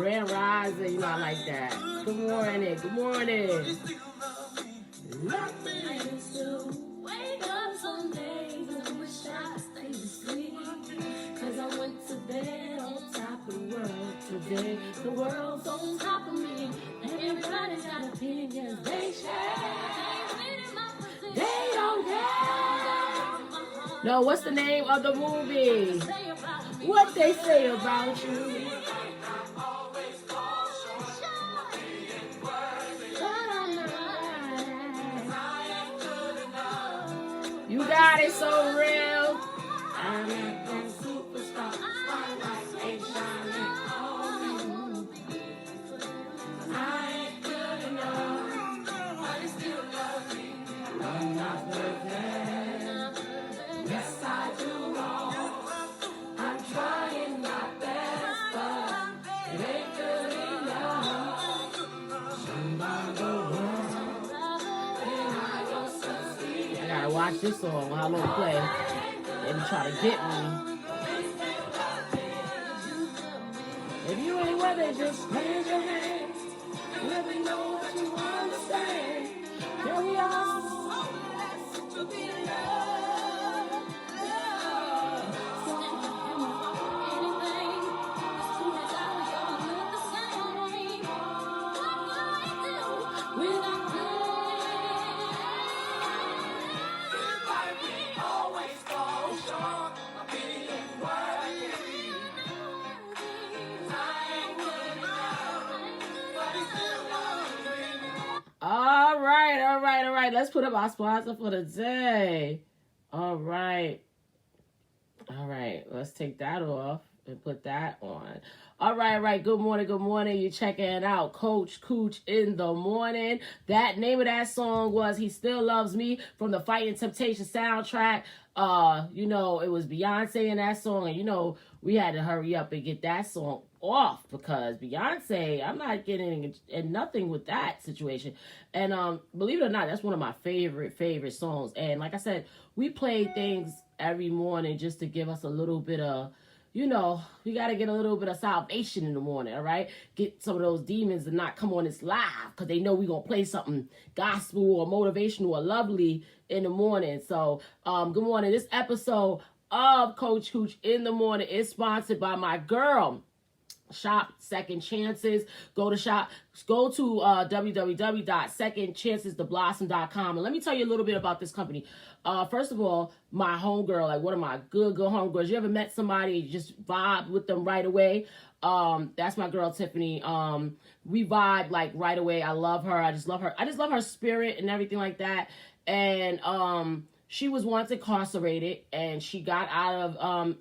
Grand Rising, you know I like that. Good morning, good morning. Nothing to wake up some days and wish I stayed asleep. Cause I went to bed on top of the world today. The world's on top of me. Everybody's got opinions, they share. They don't care. No, what's the name of the movie? What they say about you. You got it so real. I'm a superstar. Spotlight ain't shining on me. I ain't good enough, but you still love me. I'm not perfect. Yes, I do wrong. I'm trying my best, but it ain't good enough. Somebody go wrong, and I don't succeed. I gotta watch this song while I don't play. They be trying to get me. If you ain't with it, just raise your hands. Let me know what you understand. Here we are, so to be loved. All right. Let's put up our sponsor for the day. All right. Let's take that off and put that on. All right. Good morning. You're checking it out. Coach Cooch in the morning. That name of that song was He Still Loves Me from the Fighting Temptation soundtrack. It was Beyonce in that song, and we had to hurry up and get that song off because Beyonce, I'm not getting in nothing with that situation. And believe it or not, that's one of my favorite songs. And like I said, we play things every morning just to give us a little bit of, we got to get a little bit of salvation in the morning, all right? Get some of those demons to not come on this live because they know we're going to play something gospel or motivational or lovely in the morning. So, good morning. This episode of Coach Cooch in the morning is sponsored by my girl, Shop Second Chances. Go to www.secondchancestheblossom.com. And let me tell you a little bit about this company. First of all, my homegirl, like one of my good homegirls. You ever met somebody, you just vibe with them right away? That's my girl, Tiffany. We vibe like right away. I love her. I just love her spirit and everything like that. And, she was once incarcerated and she got out of,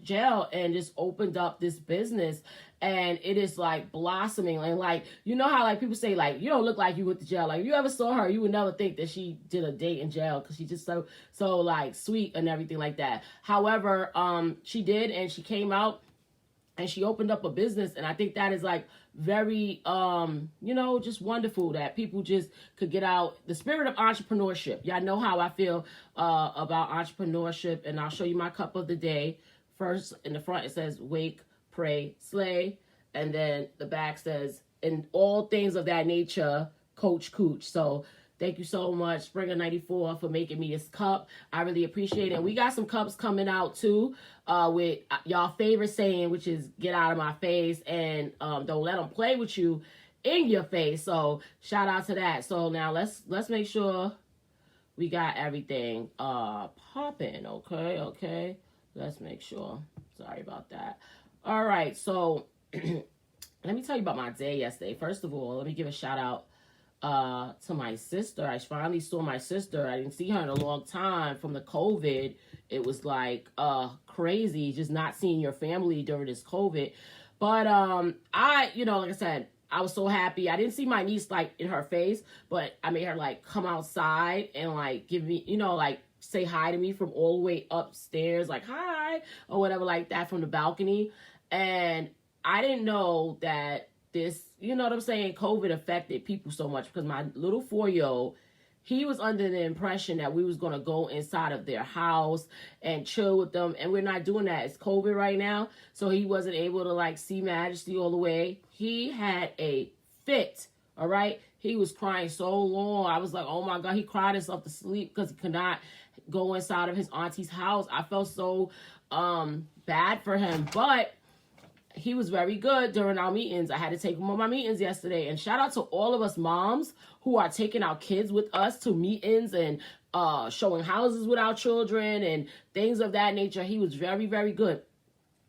jail and just opened up this business, and it is like blossoming. And like, how like people say like, you don't look like you went to jail. Like if you ever saw her, you would never think that she did a day in jail because she's just so like sweet and everything like that. However, she did, and she came out and she opened up a business, and I think that is like very, just wonderful that people just could get out the spirit of entrepreneurship. Y'all know how I feel about entrepreneurship, and I'll show you my cup of the day. First, in the front, it says, wake, pray, slay. And then the back says, in all things of that nature, Coach Cooch. So thank you so much, Springer 94, for making me this cup. I really appreciate it. And we got some cups coming out, too, with y'all favorite saying, which is, get out of my face, and don't let them play with you in your face. So shout out to that. So now let's make sure we got everything popping, okay? Let's make sure. Sorry about that. All right, so let me tell you about my day yesterday. First of all, let me give a shout out to my sister. I finally saw my sister. I didn't see her in a long time from the COVID. It was like crazy just not seeing your family during this COVID. But like I said, I was so happy. I didn't see my niece like in her face, but I made her like come outside and like give me, like say hi to me from all the way upstairs, like hi or whatever like that from the balcony. And I didn't know that this, COVID affected people so much because my little 4-year-old he was under the impression that we was going to go inside of their house and chill with them. And we're not doing that. It's COVID right now. So he wasn't able to like see Majesty all the way. He had a fit. All right. He was crying so long. I was like, oh my God, he cried himself to sleep because he could not go inside of his auntie's house. I felt so bad for him, but he was very good during our meetings. I had to take him on my meetings yesterday. And shout out to all of us moms who are taking our kids with us to meetings and showing houses with our children and things of that nature. He was very, very good.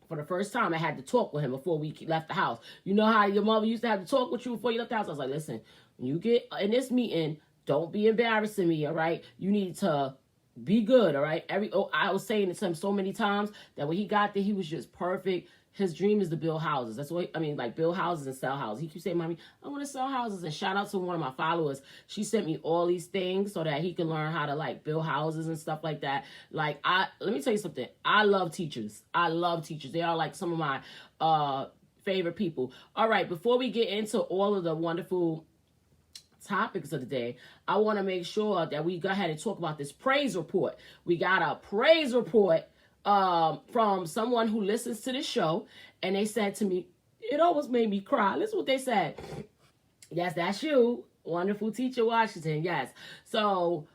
For the first time, I had to talk with him before we left the house. You know how your mother used to have to talk with you before you left the house? I was like, listen, when you get in this meeting, don't be embarrassing me, all right? You need to be good, all right? I was saying it to him so many times that when he got there, he was just perfect. His dream is to build houses. That's what, like build houses and sell houses. He keeps saying, Mommy, I want to sell houses. And shout out to one of my followers. She sent me all these things so that he can learn how to like build houses and stuff like that. Like, let me tell you something. I love teachers. I love teachers. They are like some of my favorite people. All right, before we get into all of the wonderful topics of the day, I want to make sure that we go ahead and talk about this praise report. We got a praise report from someone who listens to this show, and they said to me, it almost made me cry. Listen what they said. Yes, that's you, wonderful teacher Washington. Yes. So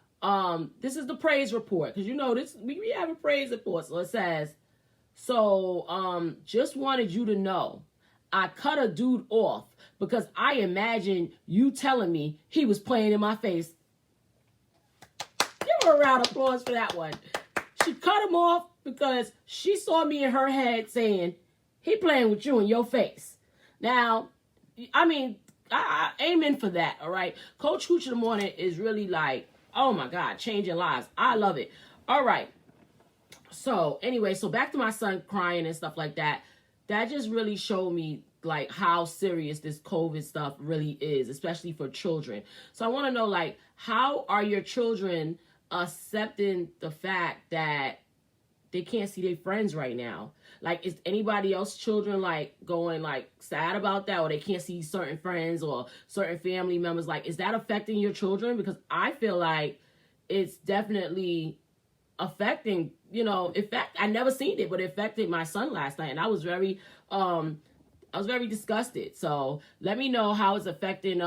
this is the praise report, because you know this we have a praise report. So it says, just wanted you to know I cut a dude off because I imagined you telling me he was playing in my face. Give her a round of applause for that one. She cut him off because she saw me in her head saying, he playing with you in your face. Now, I mean, I aim for that, all right? Coach Cooch in the morning is really like, oh my God, changing lives. I love it. All right. So anyway, so back to my son crying and stuff like that. That just really showed me like how serious this COVID stuff really is, especially for children. So I want to know, like, how are your children accepting the fact that they can't see their friends right now? Like, is anybody else children like going like sad about that, or they can't see certain friends or certain family members? Like, is that affecting your children? Because I feel like it's definitely affecting, you know, in fact, I never seen it, but it affected my son last night, and I was very disgusted. So let me know how it's affecting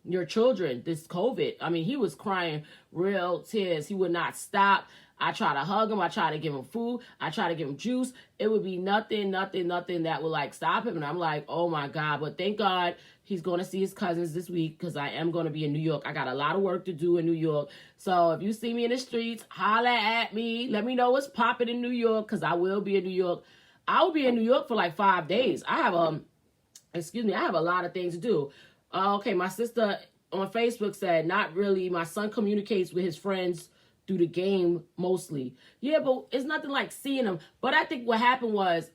your children, this COVID. I mean, he was crying real tears. He would not stop. I try to hug him. I try to give him food. I try to give him juice. It would be nothing that would like stop him. And I'm like, oh my God. But thank God he's going to see his cousins this week, because I am going to be in New York. I got a lot of work to do in New York. So if you see me in the streets, holla at me. Let me know what's popping in New York, because I will be in New York. I will be in New York for like 5 days. I have a lot of things to do. Okay, my sister on Facebook said, not really. My son communicates with his friends through the game mostly. Yeah, but it's nothing like seeing him. But I think what happened was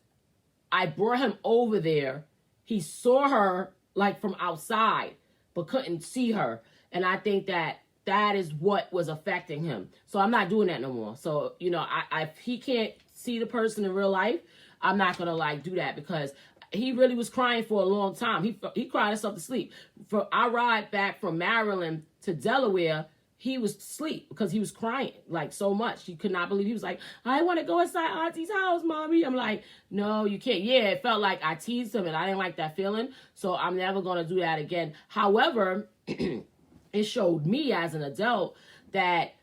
I brought him over there. He saw her like from outside, but couldn't see her. And I think that is what was affecting him. So I'm not doing that no more. So, you know, if he can't see the person in real life, I'm not going to like do that, because he really was crying for a long time. He cried himself to sleep. For our ride back from Maryland to Delaware, he was asleep because he was crying like so much. He could not believe. He was like, I want to go inside Auntie's house, Mommy. I'm like, no, you can't. Yeah, it felt like I teased him, and I didn't like that feeling. So I'm never going to do that again. However, it showed me as an adult that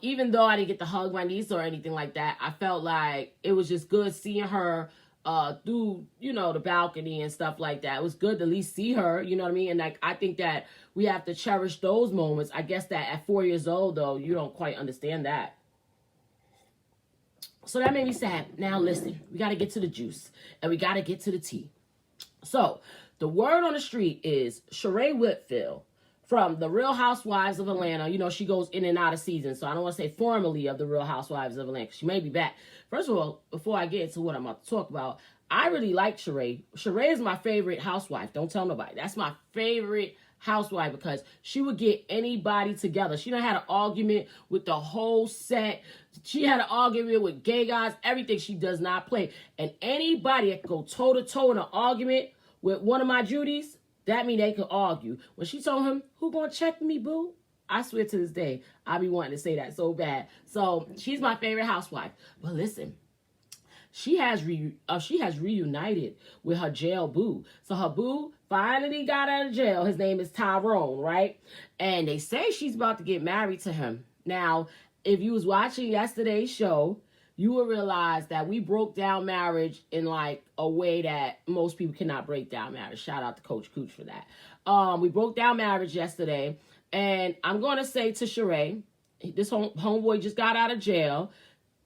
even though I didn't get to hug my niece or anything like that, I felt like it was just good seeing her through, you know, the balcony and stuff like that. It was good to at least see her, you know what I mean? And like, I think that we have to cherish those moments. I guess that at 4 years old, though, you don't quite understand that. So that made me sad. Now listen, we got to get to the juice, and we got to get to the tea. So the word on the street is Sheree Whitfield from the Real Housewives of Atlanta. You know, she goes in and out of season, so I don't want to say formerly of the Real Housewives of Atlanta. She may be back. First of all, before I get into what I'm about to talk about, I really like Sheree. Sheree is my favorite housewife. Don't tell nobody. That's my favorite housewife, because she would get anybody together. She done had an argument with the whole set. She had an argument with gay guys, everything. She does not play. And anybody that could go toe-to-toe in an argument with one of my Judies, that mean they could argue. When she told him, who gonna check me, boo? I swear to this day, I be wanting to say that so bad. So she's my favorite housewife. But listen, she has reunited with her jail boo. So her boo finally got out of jail. His name is Tyrone, right? And they say she's about to get married to him. Now, if you was watching yesterday's show, you will realize that we broke down marriage in like a way that most people cannot break down marriage. Shout out to Coach Cooch for that. We broke down marriage yesterday, and I'm going to say to Sheree, this homeboy just got out of jail.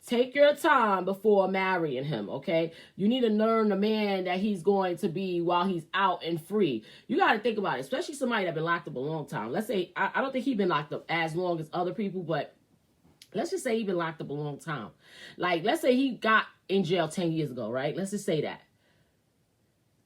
Take your time before marrying him, okay? You need to learn the man that he's going to be while he's out and free. You got to think about it, especially somebody that's been locked up a long time. Let's say, I don't think he's been locked up as long as other people, but let's just say he's been locked up a long time. Like, let's say he got in jail 10 years ago, right? Let's just say that.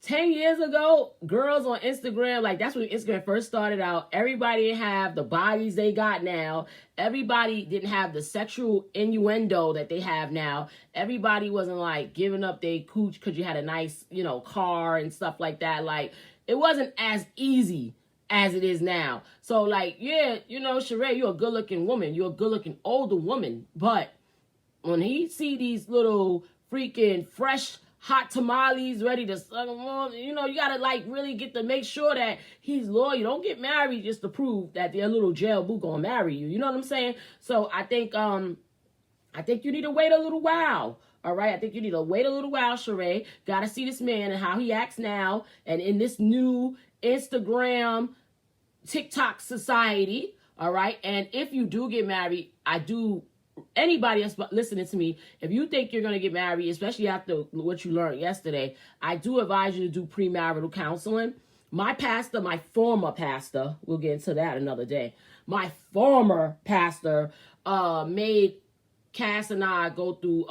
10 years ago, girls on Instagram, like that's when Instagram first started out, everybody didn't have the bodies they got now. Everybody didn't have the sexual innuendo that they have now. Everybody wasn't like giving up their cooch because you had a nice, car and stuff like that. Like, it wasn't as easy as it is now. So like, yeah, Sheree, you're a good looking woman. You're a good looking older woman. But when he see these little freaking fresh hot tamales ready to suck them on, you gotta like really get to make sure that he's loyal. Don't get married just to prove that their little jail boo gonna marry you. You know what I'm saying? So I think you need to wait a little while. All right, I think you need to wait a little while, Sheree. Gotta see this man and how he acts now, and in this new Instagram, TikTok society. All right, and if you do get married, anybody else listening to me, if you think you're going to get married, especially after what you learned yesterday, I do advise you to do premarital counseling. My former pastor, we'll get into that another day. My former pastor made Cass and I go through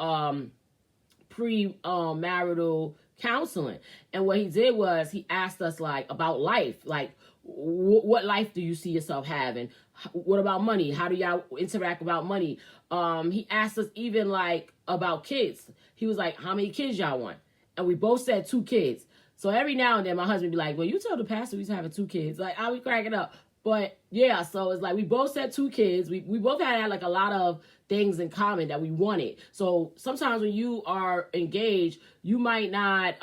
premarital counseling. And what he did was he asked us like about life, like what life do you see yourself having? What about money? How do y'all interact about money? He asked us even like about kids. He was like, how many kids y'all want? And we both said 2 kids. So every now and then my husband be like, well, you told the pastor we was having 2 kids. Like, I be cracking up. But yeah, so it's like we both said 2 kids. We both had like a lot of things in common that we wanted. So sometimes when you are engaged, you might not,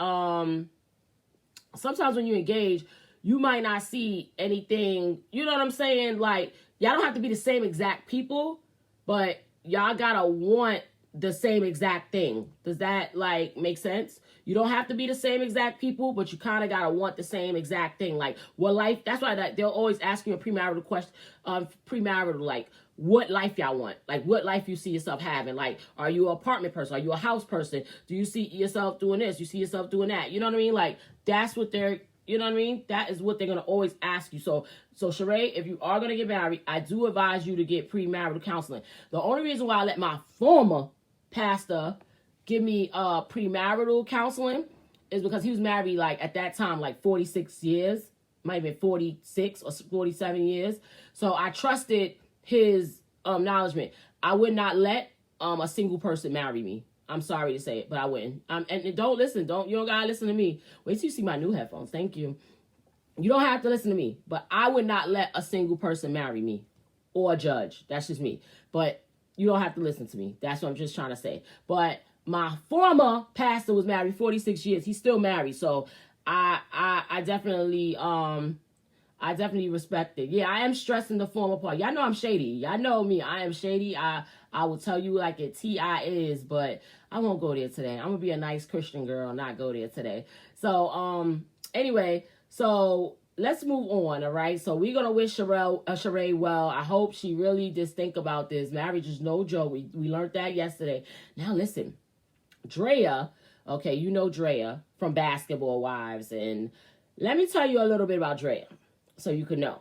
sometimes when you engage, you might not see anything, you know what I'm saying? Like, y'all don't have to be the same exact people, but y'all gotta want the same exact thing. Does that like make sense? You don't have to be the same exact people, but you kind of gotta want the same exact thing. Like, what life? That's why they'll always ask you a premarital question, premarital, like, what life y'all want? Like, what life you see yourself having? Like, are you an apartment person? Are you a house person? Do you see yourself doing this? You see yourself doing that? You know what I mean? Like, that's what they're. You know what I mean? That is what they're going to always ask you. So Sheree, if you are going to get married, I do advise you to get premarital counseling. The only reason why I let my former pastor give me premarital counseling is because he was married, like, at that time, like 46 years. Might have been 46 or 47 years. So I trusted his acknowledgement. I would not let a single person marry me. I'm sorry to say it, but I wouldn't. And don't listen. You don't gotta listen to me. Wait till you see my new headphones. Thank you. You don't have to listen to me, but I would not let a single person marry me or a judge. That's just me. But you don't have to listen to me. That's what I'm just trying to say. But my former pastor was married 46 years. He's still married. So I definitely respect it. Yeah, I am stressing the former part. Y'all know I'm shady. Y'all know me. I am shady. I will tell you like it T.I. is, but I won't go there today. I'm going to be a nice Christian girl and not go there today. So, anyway, so let's move on, all right? So we're going to wish Sheree well. I hope she really just think about this. Marriage is no joke. We learned that yesterday. Now, listen, Draya, okay, you know Draya from Basketball Wives, and let me tell you a little bit about Draya so you can know.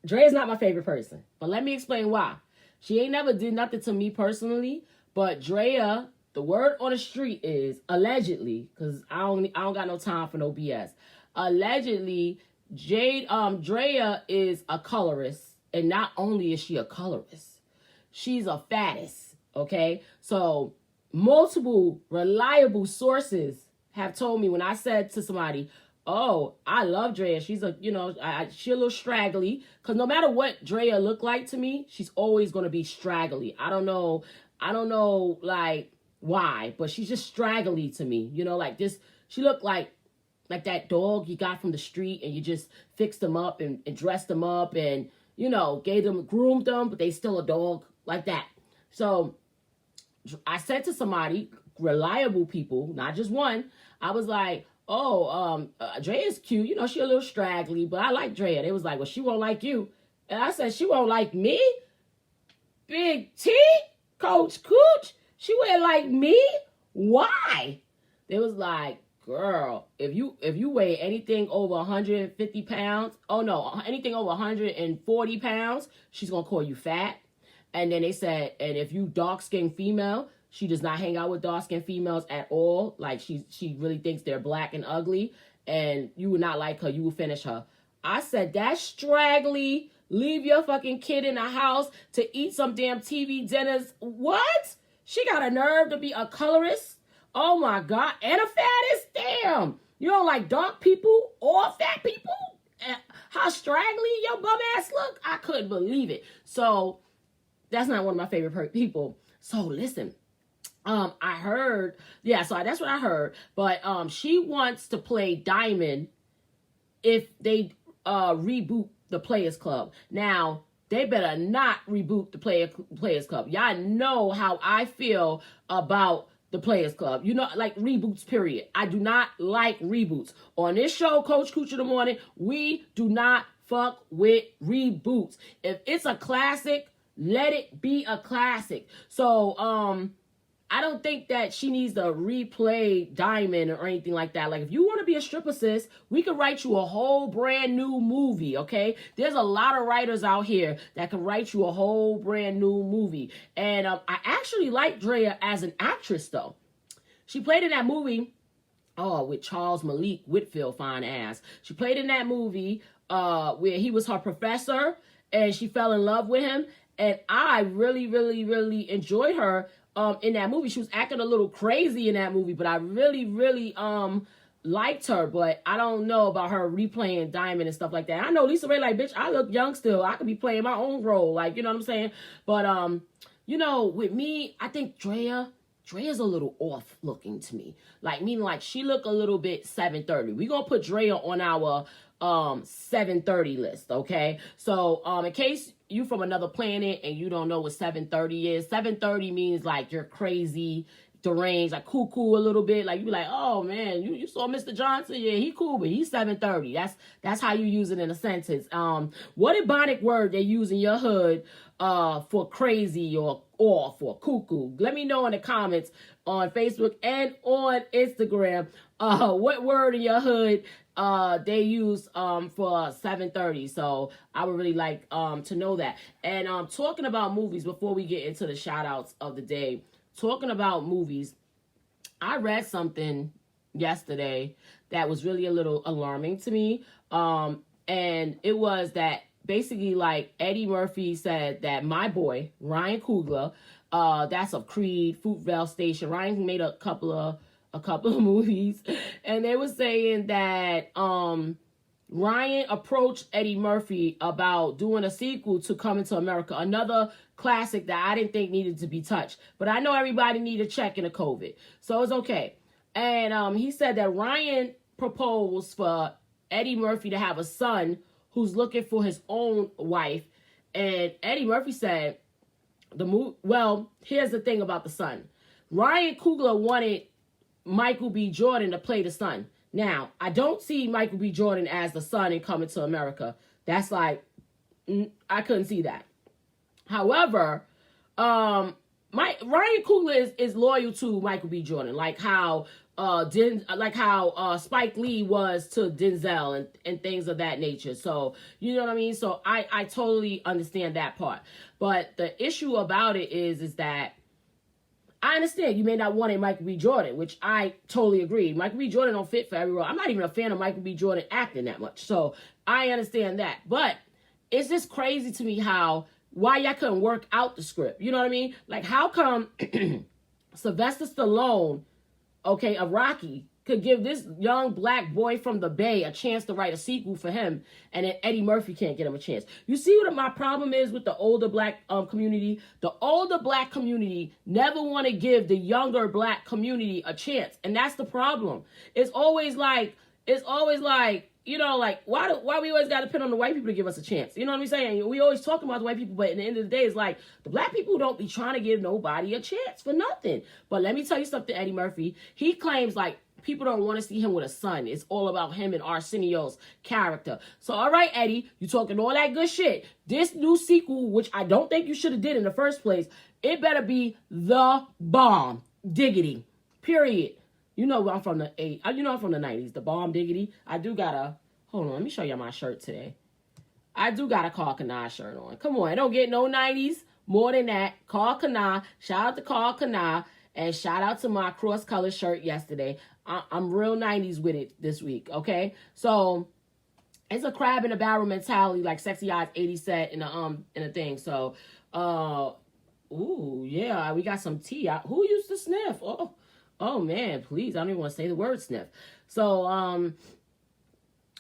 Draya is not my favorite person, but let me explain why. She ain't never did nothing to me personally, but Draya, the word on the street is allegedly, because I don't got no time for no BS. Allegedly, Draya is a colorist, and not only is she a colorist, she's a fattest. Okay, so multiple reliable sources have told me when I said to somebody, oh, I love Draya. She's a, she a little straggly. Because no matter what Draya look like to me, she's always going to be straggly. I don't know, like, why, but she's just straggly to me. Like this, she looked like that dog you got from the street and you just fixed them up and dressed them up and, groomed them, but they still a dog like that. So I said to somebody, reliable people, not just one, I was like, oh, Draya's cute. She a little straggly, but I like Draya. They was like, well, she won't like you. And I said, she won't like me? Big T? Coach Cooch? She wouldn't like me? Why? They was like, girl, if you weigh anything over 150 pounds, anything over 140 pounds, she's going to call you fat. And then they said, and if you dark-skinned female, she does not hang out with dark-skinned females at all. Like, she really thinks they're black and ugly, and you would not like her. You will finish her. I said, that's straggly. Leave your fucking kid in the house to eat some damn TV dinners. What? She got a nerve to be a colorist? Oh, my God. And a fattest? Damn. You don't like dark people or fat people? How straggly your bum ass look? I couldn't believe it. So that's not one of my favorite people. So listen, I heard, so that's what I heard. But she wants to play Diamond if they reboot the Players Club. Now, they better not reboot the Players Club. Y'all know how I feel about the Players Club. Like reboots, period. I do not like reboots. On this show, Coach Cooch in the Morning, we do not fuck with reboots. If it's a classic, let it be a classic. So, I don't think that she needs to replay Diamond or anything like that. Like, if you want to be a stripper, sis, we could write you a whole brand new movie, okay? There's a lot of writers out here that can write you a whole brand new movie. And I actually like Draya as an actress, though. She played in that movie, with Charles Malik Whitfield, fine ass. She played in that movie where he was her professor, and she fell in love with him. And I really, really, really enjoyed her in that movie. She was acting a little crazy in that movie, but I really, really liked her. But I don't know about her replaying Diamond and stuff like that. I know Lisa Ray, like, bitch, I look young still. I could be playing my own role. Like, you know what I'm saying? But, with me, I think Draya's a little off looking to me. Like, meaning like she look a little bit 730. We're going to put Draya on our 730 list, okay? So in case you from another planet and you don't know what 730 is, 730 means like you're crazy, deranged, like cuckoo a little bit. Like you be like, oh man, you saw Mr. Johnson? Yeah, he cool, but he's 730. That's how you use it in a sentence. What Ebonic word they use in your hood for crazy or off or cuckoo? Let me know in the comments on Facebook and on Instagram what word in your hood they use for 730. So I would really like to know that. And talking about movies, before we get into the shout outs of the day, talking about movies, I read something yesterday that was really a little alarming to me. And it was that basically, like, Eddie Murphy said that my boy Ryan Coogler, that's of Creed, Fruitvale Station. Ryan made a couple of movies, and they were saying that Ryan approached Eddie Murphy about doing a sequel to Coming to America, another classic that I didn't think needed to be touched. But I know everybody needed a check in the COVID, so it's okay. And he said that Ryan proposed for Eddie Murphy to have a son who's looking for his own wife. And Eddie Murphy said, well, here's the thing about the son. Ryan Coogler wanted Michael B. Jordan to play the son. Now, I don't see Michael B. Jordan as the son in Coming to America. That's like, I couldn't see that. However, Ryan Coogler is loyal to Michael B. Jordan, like how Spike Lee was to Denzel and things of that nature. So, you know what I mean? So I totally understand that part. But the issue about it is that I understand you may not want a Michael B. Jordan, which I totally agree. Michael B. Jordan don't fit for every role. I'm not even a fan of Michael B. Jordan acting that much. So I understand that. But it's just crazy to me why y'all couldn't work out the script. You know what I mean? Like, how come Sylvester Stallone, okay, of Rocky, could give this young black boy from the Bay a chance to write a sequel for him, and then Eddie Murphy can't get him a chance. You see what my problem is with the older black community? The older black community never want to give the younger black community a chance, and that's the problem. It's always like, you know, like, why we always got to depend on the white people to give us a chance? You know what I'm saying? We always talk about the white people, but at the end of the day, it's like, the black people don't be trying to give nobody a chance for nothing. But let me tell you something, Eddie Murphy. He claims, like, people don't want to see him with a son. It's all about him and Arsenio's character. So, all right, Eddie, you talking all that good shit. This new sequel, which I don't think you should have did in the first place, it better be the bomb. Diggity. Period. You know I'm from the 90s. The bomb diggity. Hold on, let me show you my shirt today. I do got a Carl Kanai shirt on. Come on, I don't get no 90s more than that. Carl Kanai. Shout out to Carl Kanai. And shout out to my cross-color shirt yesterday. I'm real 90s with it this week, okay? So, it's a crab in a barrel mentality, like Sexy Eyes 80 said in a thing. So, ooh, yeah, we got some tea. Who used to sniff? Oh man, please. I don't even want to say the word sniff. So,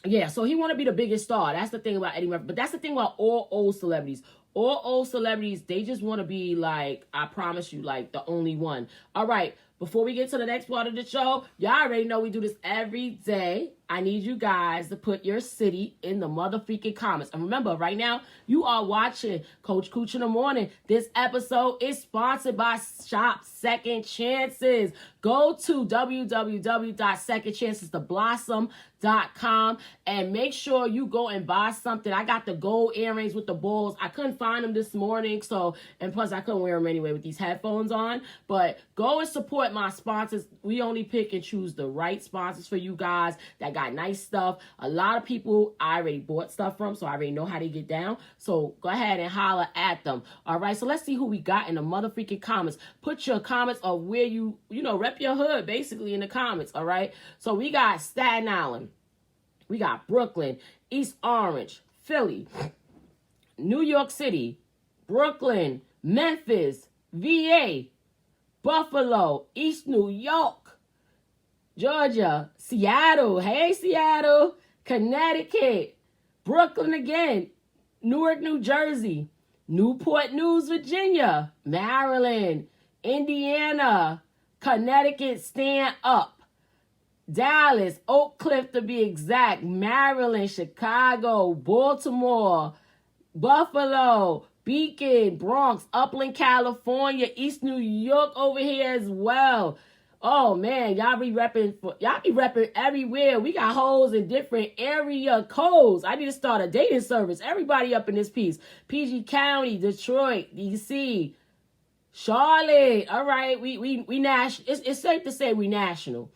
yeah, so he want to be the biggest star. That's the thing about Eddie Murphy. But that's the thing about all old celebrities. All old celebrities, they just want to be like, I promise you, like the only one. All right, before we get to the next part of the show, y'all already know we do this every day. I need you guys to put your city in the motherfucking comments. And remember, right now, you are watching Coach Cooch in the Morning. This episode is sponsored by Shop Second Chances. Go to www.secondchancesToBlossom.com and make sure you go and buy something. I got the gold earrings with the balls. I couldn't find them this morning, and plus I couldn't wear them anyway with these headphones on. But go and support my sponsors. We only pick and choose the right sponsors for you guys that got nice stuff. A lot of people I already bought stuff from, so I already know how they get down. So go ahead and holler at them. All right, so let's see who we got in the motherfucking comments. Put your comments of where you rep your hood basically in the comments. All right, so we got Staten Island, we got Brooklyn, East Orange, Philly, New York City, Brooklyn, Memphis, VA, Buffalo, East New York, Georgia, Seattle, hey Seattle, Connecticut, Brooklyn again, Newark, New Jersey, Newport News, Virginia, Maryland, Indiana, Connecticut, stand up, Dallas, Oak Cliff to be exact, Maryland, Chicago, Baltimore, Buffalo, Beacon, Bronx, Upland, California, East New York over here as well. Oh man, y'all be repping everywhere. We got hoes in different area codes. I need to start a dating service. Everybody up in this piece. PG County, Detroit, DC, Charlotte. All right, we national. It's safe to say we national.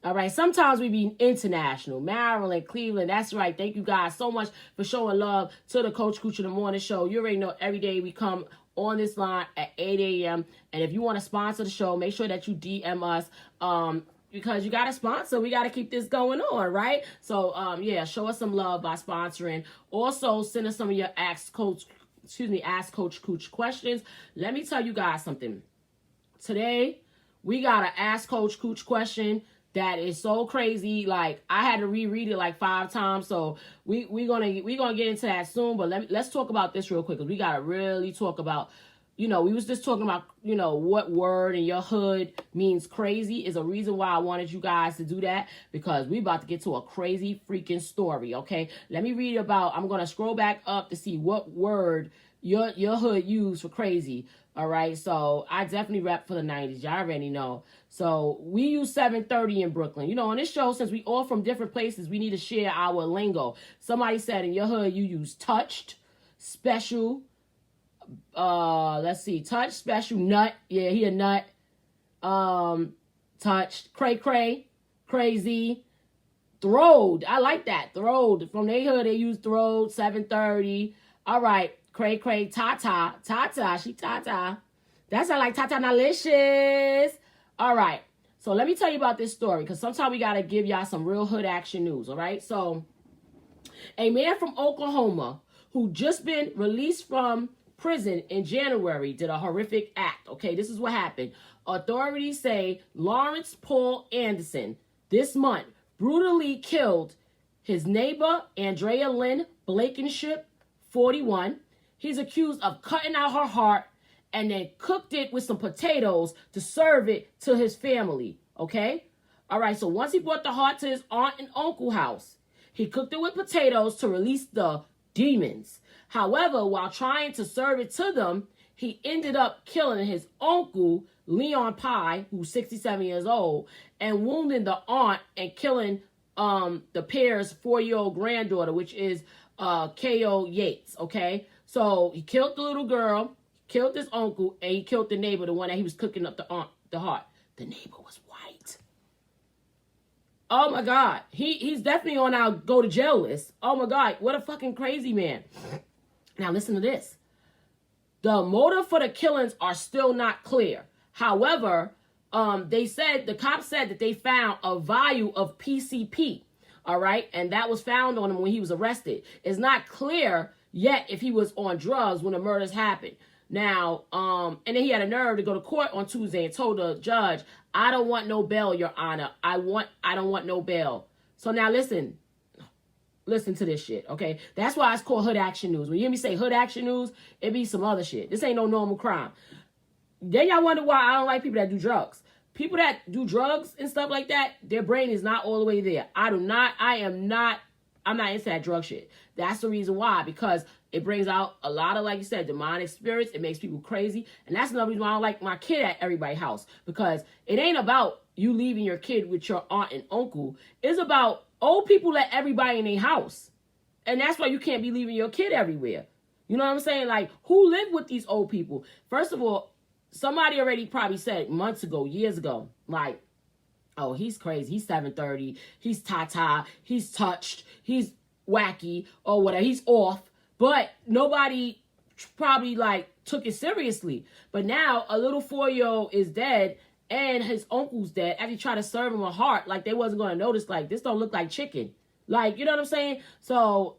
All right, sometimes we be international. Maryland, Cleveland, that's right. Thank you guys so much for showing love to the Coach Cooch in the Morning Show. You already know every day we come on this line at 8 a.m. And if you want to sponsor the show, make sure that you DM us because you got to sponsor. We got to keep this going on, right? So, yeah, show us some love by sponsoring. Also, send us some of your Ask Coach Cooch questions. Let me tell you guys something. Today, we got an Ask Coach Cooch question that is so crazy. Like, I had to reread it like 5 times. So we gonna get into that soon. But let's talk about this real quick, because we gotta really talk about, we was just talking about, what word in your hood means crazy is a reason why I wanted you guys to do that, because we about to get to a crazy freaking story. Okay, let me read about. I'm gonna scroll back up to see what word your hood used for crazy. All right, so I definitely rap for the 90s. Y'all already know. So we use 730 in Brooklyn. On this show, since we all from different places, we need to share our lingo. Somebody said in your hood you use touched, special. Let's see, touch, special, nut. Yeah, he a nut. Touched, cray, crazy, throwed. I like that. Throwed. From their hood, they use throwed, 730. All right. Cray, tata, she tata. That sound like tata nalicious. All right, so let me tell you about this story, because sometimes we got to give y'all some real hood action news, all right? So, a man from Oklahoma who just been released from prison in January did a horrific act, okay? This is what happened. Authorities say Lawrence Paul Anderson, this month brutally killed his neighbor, Andrea Lynn Blankenship, 41. He's accused of cutting out her heart and then cooked it with some potatoes to serve it to his family, okay? All right, so once he brought the heart to his aunt and uncle house, he cooked it with potatoes to release the demons. However, while trying to serve it to them, he ended up killing his uncle, Leon Pye, who's 67 years old, and wounding the aunt and killing the pair's 4-year-old granddaughter, which is K.O. Yates, okay? So he killed the little girl, killed his uncle, and he killed the neighbor, the one that he was cooking up the heart. The neighbor was white. Oh my God. He's definitely on our go to jail list. Oh my God. What a fucking crazy man. Now listen to this. The motive for the killings are still not clear. However, the cops said that they found a vial of PCP. All right. And that was found on him when he was arrested. It's not clear yet if he was on drugs when the murders happened. Now, and then he had a nerve to go to court on Tuesday and told the judge, I don't want no bail, Your Honor. I don't want no bail. So now listen to this shit, okay? That's why it's called Hood Action News. When you hear me say Hood Action News, it be some other shit. This ain't no normal crime. Then y'all wonder why I don't like people that do drugs. People that do drugs and stuff like that, their brain is not all the way there. I'm not into that drug shit. That's the reason why, because it brings out a lot of, like you said, demonic spirits. It makes people crazy. And that's another reason why I don't like my kid at everybody's house. Because it ain't about you leaving your kid with your aunt and uncle. It's about old people let everybody in their house. And that's why you can't be leaving your kid everywhere. You know what I'm saying? Like, who lived with these old people? First of all, somebody already probably said months ago, years ago, like, oh, he's crazy. He's 730. He's ta-ta. He's touched. He's wacky or whatever. He's off. But nobody probably took it seriously. But now a little 4-year-old is dead and his uncle's dead. As he tried to serve him a heart, like they wasn't going to notice, like, this don't look like chicken. Like, you know what I'm saying? So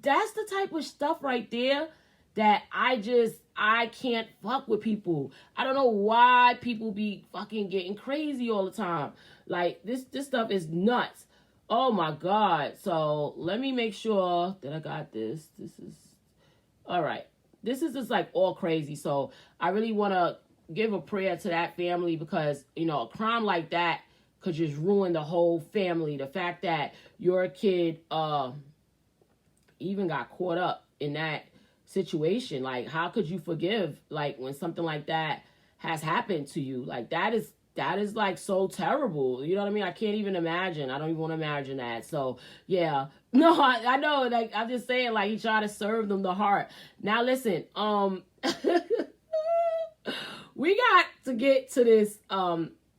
that's the type of stuff right there that I can't fuck with people. I don't know why people be fucking getting crazy all the time. Like, this stuff is nuts. Oh my God. So let me make sure that I got this. This is all right. This is just like all crazy. So I really want to give a prayer to that family because, you know, a crime like that could just ruin the whole family. The fact that your kid even got caught up in that situation. Like, how could you forgive, like, when something like that has happened to you? Like, that is like so terrible. You know what I mean? I can't even imagine. I don't even want to imagine that. So yeah, no, I know. Like, I'm just saying, like, he tried to serve them the heart. Now listen, we got to get to this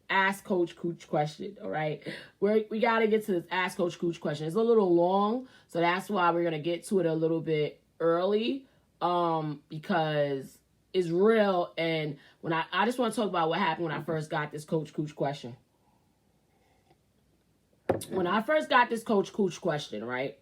Ask Coach Cooch question. All right, we got to get to this Ask Coach Cooch question. It's a little long, so that's why we're gonna get to it a little bit early, because it's real. And when I just want to talk about what happened when I first got this Coach Cooch question. When I first got this Coach Cooch question, right,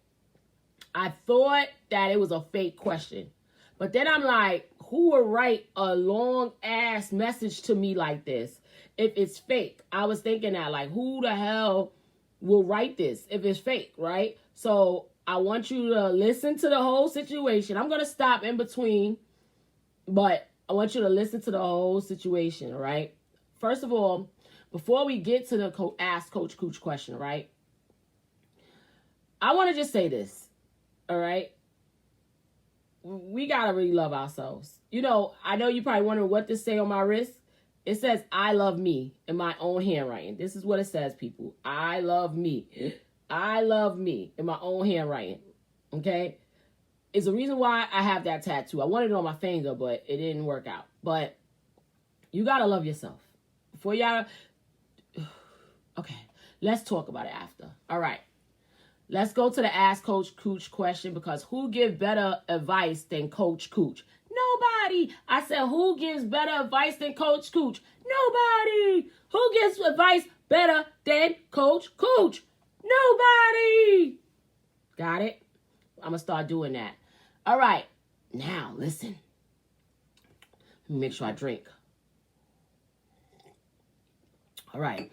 I thought that it was a fake question. But then I'm like, who would write a long ass message to me like this if it's fake? I was thinking that, like, who the hell will write this if it's fake, right? So I want you to listen to the whole situation. I'm going to stop in between, but I want you to listen to the whole situation, all right? First of all, before we get to the Ask Coach Cooch question, right, I want to just say this, all right? We got to really love ourselves. You know, I know you probably wondering what this say on my wrist. It says, I love me in my own handwriting. This is what it says, people. I love me. I love me in my own handwriting, okay? It's the reason why I have that tattoo. I wanted it on my finger, but it didn't work out. But you got to love yourself. Before y'all... Okay, let's talk about it after. All right. Let's go to the Ask Coach Cooch question, because who gives better advice than Coach Cooch? Nobody. I said, who gives better advice than Coach Cooch? Nobody. Who gives advice better than Coach Cooch? Nobody. Got it? I'm going to start doing that. All right. Now, listen. Let me make sure I drink. All right.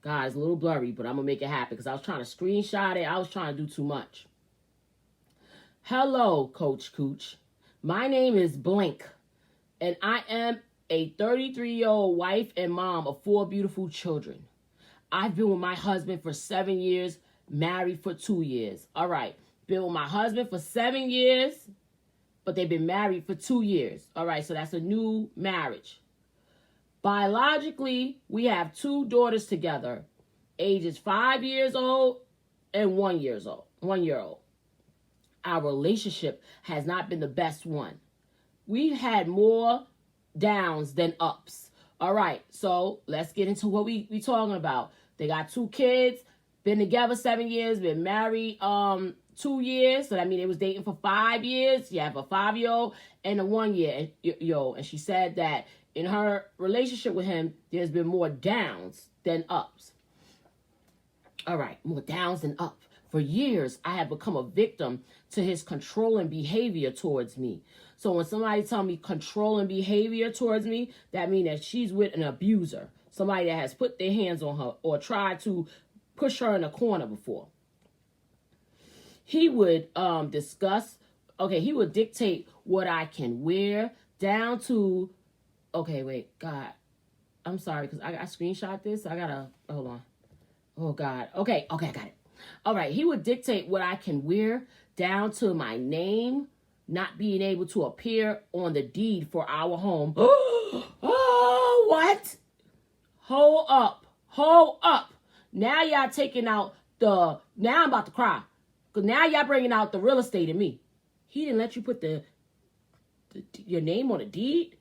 God, it's a little blurry, but I'm going to make it happen because I was trying to screenshot it. I was trying to do too much. Hello, Coach Cooch. My name is Blank, and I am a 33-year-old wife and mom of 4 beautiful children. I've been with my husband for 7 years, married for 2 years. All right, been with my husband for 7 years, but they've been married for 2 years. All right, so that's a new marriage. Biologically, we have 2 daughters together, ages 5 years old and 1 year old. Our relationship has not been the best one. We've had more downs than ups. All right, so let's get into what we talking about. They got 2 kids, been together 7 years, been married 2 years. So that means they was dating for 5 years. You have a 5-year-old and a 1 year. And she said that in her relationship with him, there's been more downs than ups. All right, more downs than ups. For years, I have become a victim to his controlling behavior towards me. So when somebody tell me controlling behavior towards me, that means that she's with an abuser, somebody that has put their hands on her or tried to push her in a corner before. He would he would dictate what I can wear down to, God, I'm sorry, because I screenshot this. I gotta, hold on. Oh, God. Okay, I got it. All right, he would dictate what I can wear down to my name not being able to appear on the deed for our home. Oh, what? Hold up. Now y'all taking out now I'm about to cry. Because now y'all bringing out the real estate in me. He didn't let you put your name on a deed?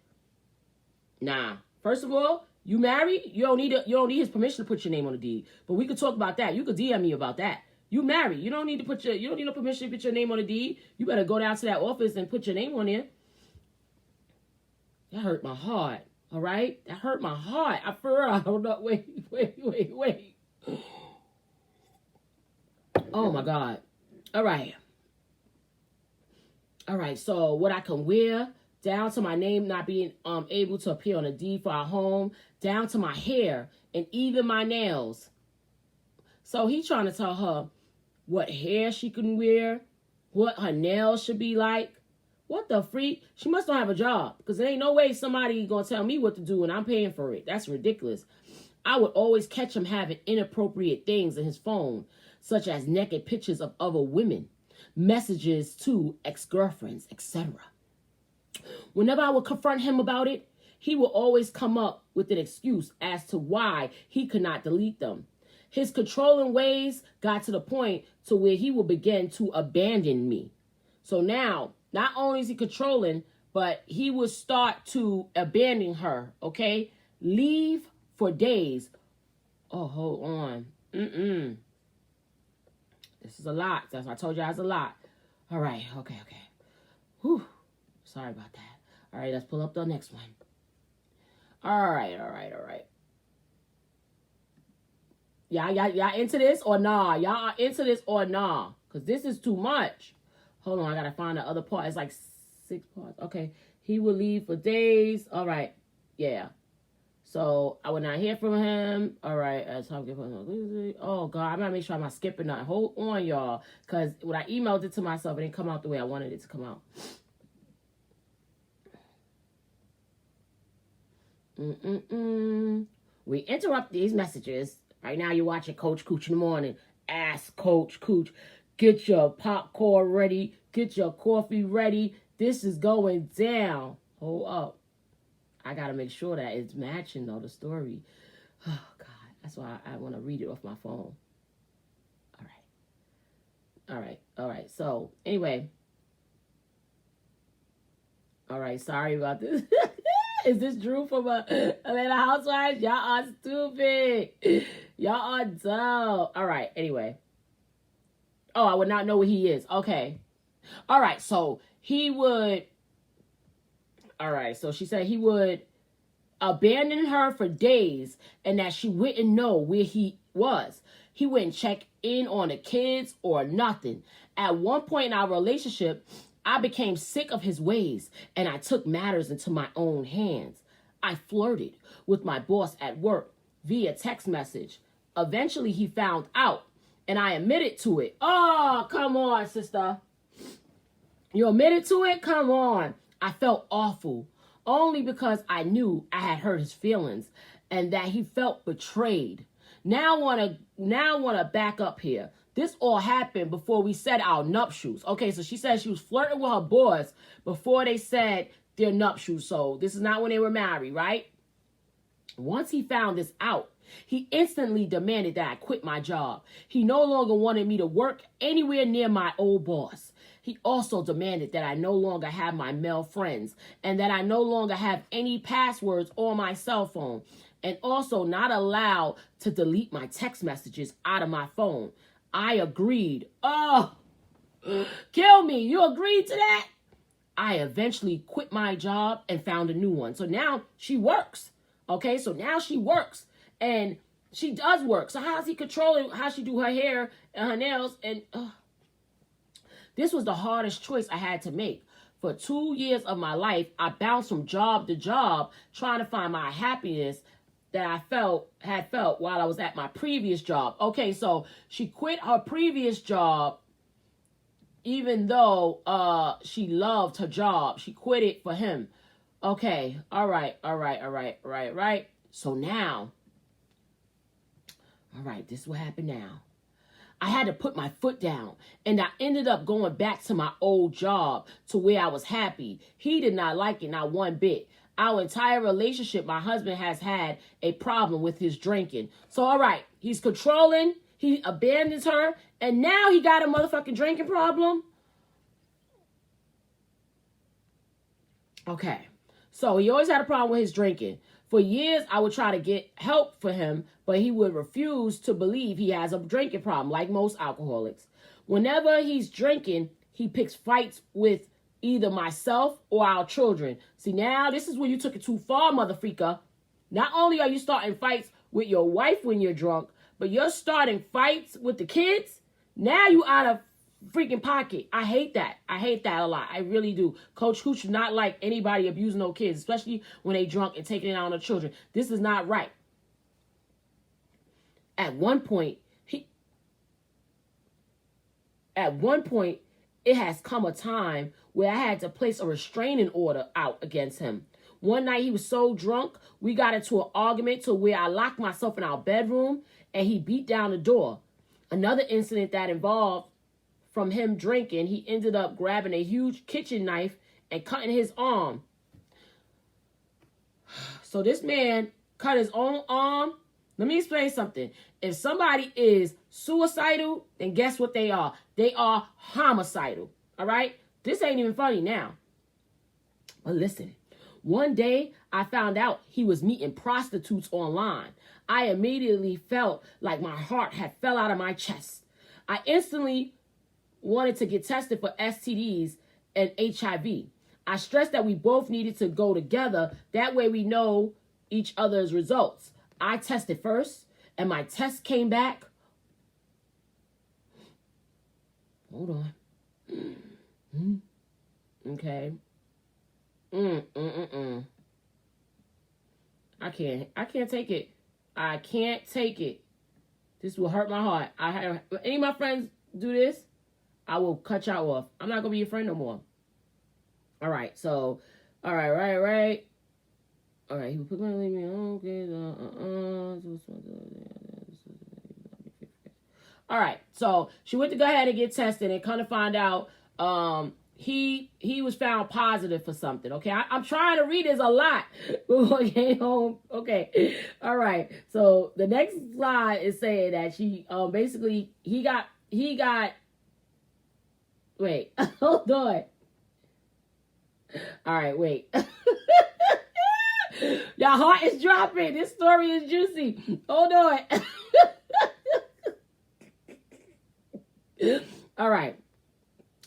Nah. First of all, you married? You don't need his permission to put your name on the deed. But we could talk about that. You could DM me about that. You married. You don't need no permission to put your name on the deed. You better go down to that office and put your name on there. That hurt my heart. All right? That hurt my heart. I don't know. Wait. Oh my God. All right. So what I can wear, down to my name not being able to appear on a deed for our home, down to my hair and even my nails. So he's trying to tell her what hair she can wear, what her nails should be like. What the freak? She must not have a job, because there ain't no way somebody gonna tell me what to do and I'm paying for it. That's ridiculous. I would always catch him having inappropriate things in his phone, such as naked pictures of other women, messages to ex-girlfriends, etc. Whenever I would confront him about it, he would always come up with an excuse as to why he could not delete them. His controlling ways got to the point to where he would begin to abandon me. So now, not only is he controlling, but he would start to abandon her, okay? Leave for days. Oh, hold on. This is a lot. That's what I told you, it's a lot. All right, okay. Whew. Sorry about that. All right, let's pull up the next one. All right. Y'all into this or nah? Y'all are into this or nah? Because this is too much. Hold on, I gotta find the other part. It's like 6 parts. Okay, he will leave for days. All right, yeah. So I would not hear from him. All right, oh God, I'm gonna make sure I'm not skipping nothing. Hold on, y'all, because when I emailed it to myself, it didn't come out the way I wanted it to come out. We interrupt these messages. Right now, you're watching Coach Cooch in the morning. Ask Coach Cooch. Get your popcorn ready. Get your coffee ready. This is going down. Hold up. I got to make sure that it's matching, though, the story. Oh, God. That's why I want to read it off my phone. All right. So, anyway. All right. Sorry about this. Is this Drew from Atlanta Housewives? Y'all are stupid. Y'all are dumb. All right. Anyway. Oh, I would not know what he is. Okay. All right. So he would. All right. So she said he would abandon her for days and that she wouldn't know where he was. He wouldn't check in on the kids or nothing. At one point in our relationship, I became sick of his ways and I took matters into my own hands. I flirted with my boss at work via text message eventually he found out, and I admitted to it. Oh, come on, sister. You admitted to it? Come on. I felt awful, only because I knew I had hurt his feelings and that he felt betrayed. Now I want to back up here. This all happened before we said our nuptials. Okay, so she said she was flirting with her boys before they said their nuptials. So this is not when they were married, right? Once he found this out, he instantly demanded that I quit my job. He no longer wanted me to work anywhere near my old boss. He also demanded that I no longer have my male friends and that I no longer have any passwords on my cell phone, and also not allowed to delete my text messages out of my phone. I agreed. Oh, kill me. You agreed to that? I eventually quit my job and found a new one. So now she works. Okay, so now she works. And she does work. So how's he controlling how she do her hair and her nails? And this was the hardest choice I had to make. For 2 years of my life, I bounced from job to job trying to find my happiness that I had felt while I was at my previous job. Okay, so she quit her previous job even though she loved her job. She quit it for him. Okay, all right. So now, all right, this is what happened now. I had to put my foot down, and I ended up going back to my old job to where I was happy. He did not like it, not one bit. Our entire relationship, my husband has had a problem with his drinking. So, all right, he's controlling, he abandons her, and now he got a motherfucking drinking problem? Okay, so he always had a problem with his drinking. For years, I would try to get help for him, but he would refuse to believe he has a drinking problem, like most alcoholics. Whenever he's drinking, he picks fights with either myself or our children. See, now this is when you took it too far, motherfreaker. Not only are you starting fights with your wife when you're drunk, but you're starting fights with the kids. Now you out of freaking pocket. I hate that. I hate that a lot. I really do. Coach Cooch does not like anybody abusing no kids, especially when they drunk and taking it out on the children. This is not right. At one point, it has come a time where I had to place a restraining order out against him. One night he was so drunk, we got into an argument to where I locked myself in our bedroom and he beat down the door. Another incident that involved from him drinking, he ended up grabbing a huge kitchen knife and cutting his arm. So this man cut his own arm. Let me explain something. If somebody is suicidal, then guess what they are? They are homicidal. All right? This ain't even funny now. But listen, one day I found out he was meeting prostitutes online. I immediately felt like my heart had fell out of my chest. I instantly wanted to get tested for STDs and HIV. I stressed that we both needed to go together. That way we know each other's results. I tested first, and my test came back. Hold on. Okay. I can't take it. I can't take it. This will hurt my heart. Any of my friends do this, I will cut y'all off. I'm not gonna be your friend no more. All right. So, all right. All right. He would put my leave me alone. Okay. All right. So she went to go ahead and get tested and kind of find out he was found positive for something. Okay. I'm trying to read this a lot before I came home. Okay. All right. So the next slide is saying that she basically he got wait, hold on. All right, wait. Your heart is dropping. This story is juicy. Hold on. All right.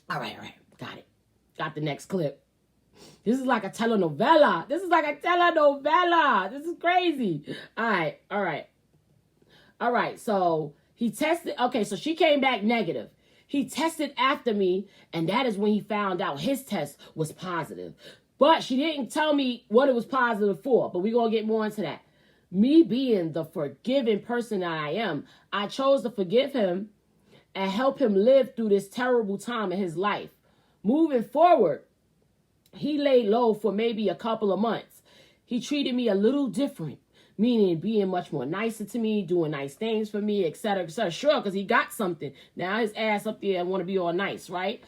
Got it. Got the next clip. This is like a telenovela. This is This is crazy. All right. So he tested. Okay, so she came back negative. He tested after me, and that is when he found out his test was positive. But she didn't tell me what it was positive for, but we're going to get more into that. Me being the forgiving person that I am, I chose to forgive him and help him live through this terrible time in his life. Moving forward, he laid low for maybe a couple of months. He treated me a little different, meaning being much more nicer to me, doing nice things for me, etc., etc. Sure, because he got something. Now his ass up there and want to be all nice, right?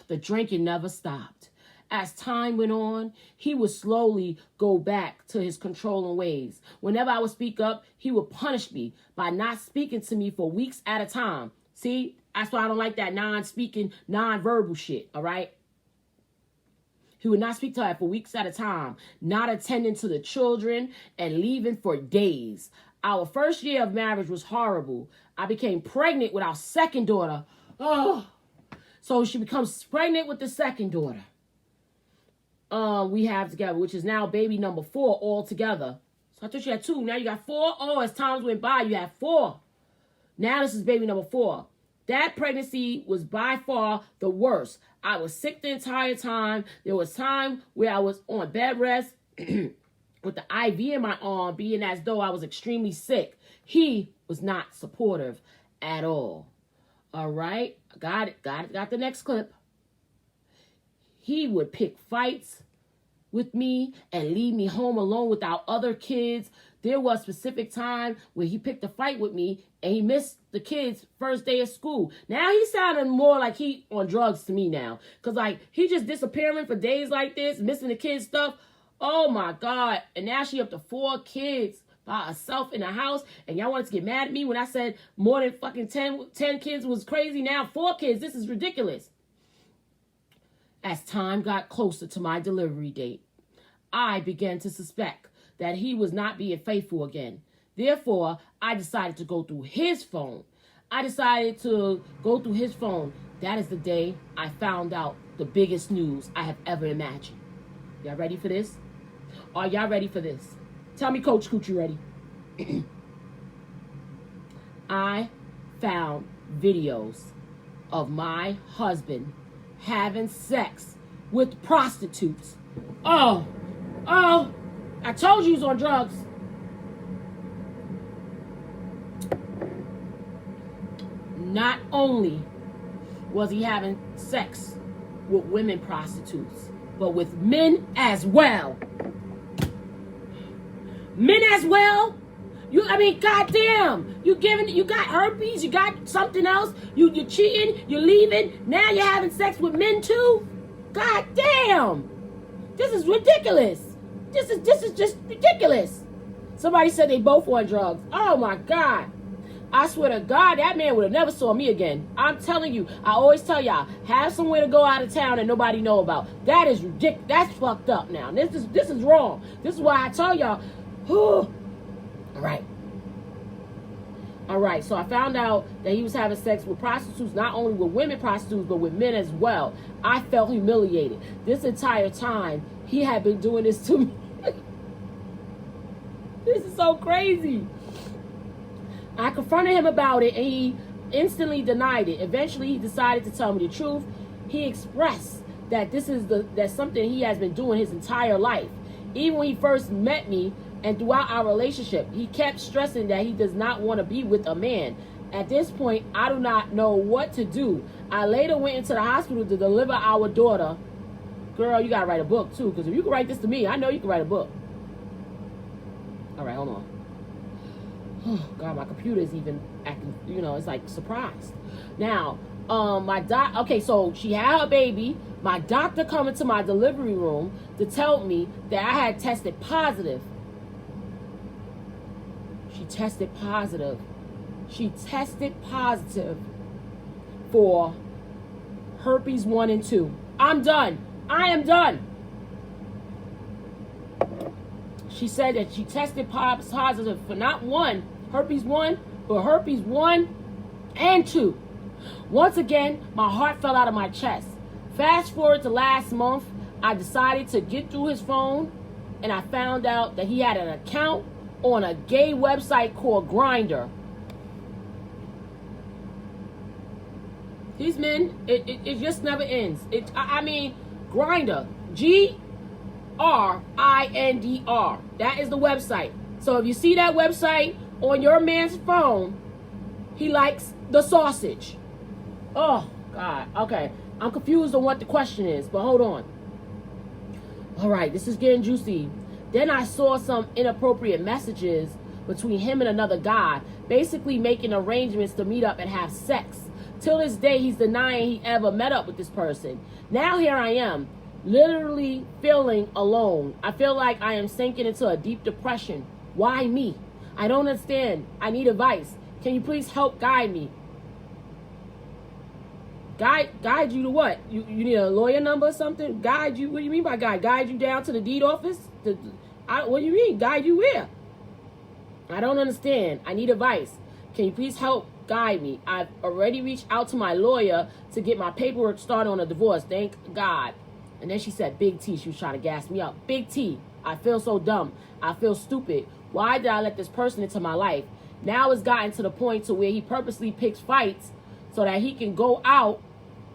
The drinking never stopped. As time went on, he would slowly go back to his controlling ways. Whenever I would speak up, he would punish me by not speaking to me for weeks at a time. See, that's why I don't like that non-speaking, non-verbal shit, all right? He would not speak to her for weeks at a time, not attending to the children, and leaving for days. Our first year of marriage was horrible. I became pregnant with our second daughter. Oh, so she becomes pregnant with the second daughter. We have together, which is now baby number 4 altogether. So I thought you had 2. Now you got 4. Oh, as times went by, you have 4. Now this is baby number 4. That pregnancy was by far the worst. I was sick the entire time. There was time where I was on bed rest with the IV in my arm, being as though I was extremely sick. He was not supportive at all. All right. Got the next clip. He would pick fights with me and leave me home alone without other kids. There was a specific time where he picked a fight with me and he missed the kids' first day of school. Now he's sounding more like he on drugs to me now. Because like he just disappearing for days like this, missing the kids' stuff. Oh my God. And now she up to 4 kids by herself in the house. And y'all wanted to get mad at me when I said more than fucking 10 kids was crazy. Now 4 kids. This is ridiculous. As time got closer to my delivery date, I began to suspect that he was not being faithful again. Therefore, I decided to go through his phone. That is the day I found out the biggest news I have ever imagined. Y'all ready for this? Are y'all ready for this? Tell me, Coach Cooch, you ready? I found videos of my husband having sex with prostitutes. Oh, I told you he was on drugs. Not only was he having sex with women prostitutes, but with men as well. Men as well? Goddamn. You got herpes, you got something else, you're cheating, you're leaving, now you're having sex with men too? Goddamn. This is ridiculous. This is just ridiculous. Somebody said they both on drugs. Oh my God. I swear to God, that man would have never saw me again. I'm telling you, I always tell y'all, have somewhere to go out of town and nobody know about. That is ridiculous. That's fucked up now. This is wrong. This is why I tell y'all, All right, so I found out that he was having sex with prostitutes, not only with women prostitutes, but with men as well. I felt humiliated. This entire time, he had been doing this to me. This is so crazy. I confronted him about it, and he instantly denied it. Eventually, he decided to tell me the truth. He expressed that that's something he has been doing his entire life. Even when he first met me, and throughout our relationship, he kept stressing that he does not want to be with a man. At this point, I do not know what to do. I later went into the hospital to deliver our daughter. Girl, you got to write a book, too, because if you can write this to me, I know you can write a book. All right, hold on. Oh, God, my computer is even acting, it's like surprised. Now, okay, so she had her baby. My doctor coming to my delivery room to tell me that I had tested positive. She tested positive for herpes 1 and 2. I'm done. I am done. She said that she tested positive for not herpes 1, but herpes 1 and 2. Once again, my heart fell out of my chest. Fast forward to last month, I decided to get through his phone, and I found out that he had an account on a gay website called Grindr. These men, it just never ends. Grindr, Grindr. That is the website. So if you see that website on your man's phone, he likes the sausage. Oh, God. Okay. I'm confused on what the question is, but hold on. All right, this is getting juicy. Then I saw some inappropriate messages between him and another guy, basically making arrangements to meet up and have sex. Till this day, he's denying he ever met up with this person. Now here I am, literally feeling alone. I feel like I am sinking into a deep depression. Why me? I don't understand. I need advice. Can you please help guide me? Guide you to what? You need a lawyer number or something? Guide you? What do you mean by guide? Guide you down to the deed office? What do you mean? Guide you where? I don't understand. I need advice. Can you please help guide me? I've already reached out to my lawyer to get my paperwork started on a divorce. Thank God. And then she said, big T. She was trying to gas me up. Big T. I feel so dumb. I feel stupid. Why did I let this person into my life? Now it's gotten to the point to where he purposely picks fights so that he can go out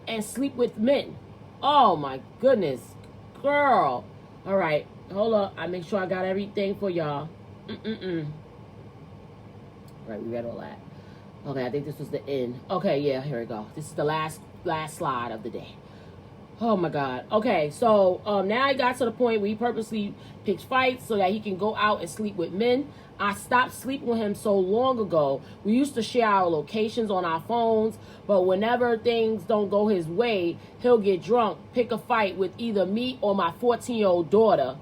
and sleep with men. Oh my goodness. Girl. All right. Hold up. I make sure I got everything for y'all. All right, we read all that. Okay, I think this was the end. Okay, yeah, here we go. This is the last slide of the day. Oh my God. Okay, so now I got to the point where he purposely picks fights so that he can go out and sleep with men. I stopped sleeping with him so long ago. We used to share our locations on our phones, but whenever things don't go his way, he'll get drunk, pick a fight with either me or my 14-year-old daughter.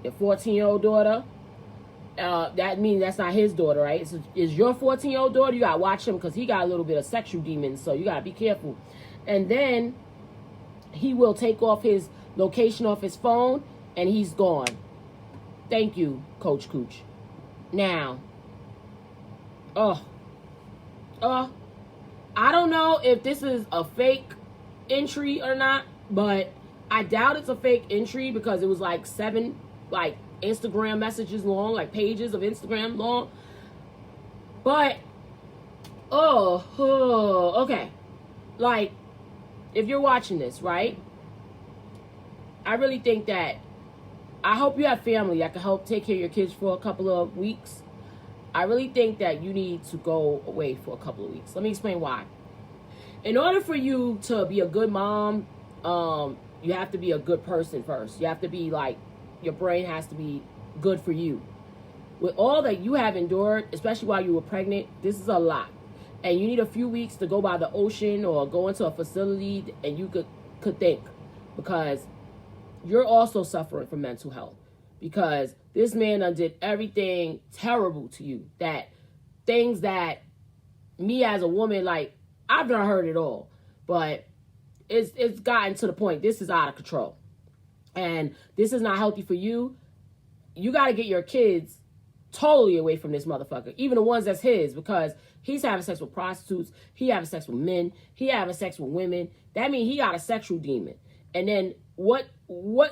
Your 14-year-old daughter? That means that's not his daughter, right? Is your 14-year-old daughter? You got to watch him because he got a little bit of sexual demons, so you got to be careful. And then he will take off his location off his phone, and he's gone. Thank you, Coach Cooch. Now, I don't know if this is a fake entry or not, but I doubt it's a fake entry because it was like 7, Instagram messages long, like pages of Instagram long. But, okay. Like, if you're watching this, right? I really think that I hope you have family that can help take care of your kids for a couple of weeks. I really think that you need to go away for a couple of weeks. Let me explain why. In order for you to be a good mom, you have to be a good person first. You have to be like, your brain has to be good for you. With all that you have endured, especially while you were pregnant, this is a lot. And you need a few weeks to go by the ocean or go into a facility and you could think. Because you're also suffering from mental health. Because this man did everything terrible to you. That things that me as a woman, like, I've not heard it all. But it's gotten to the point, this is out of control. And this is not healthy for you. You got to get your kids totally away from this motherfucker. Even the ones that's his, because he's having sex with prostitutes. He having sex with men. He having sex with women. That means he got a sexual demon. And then what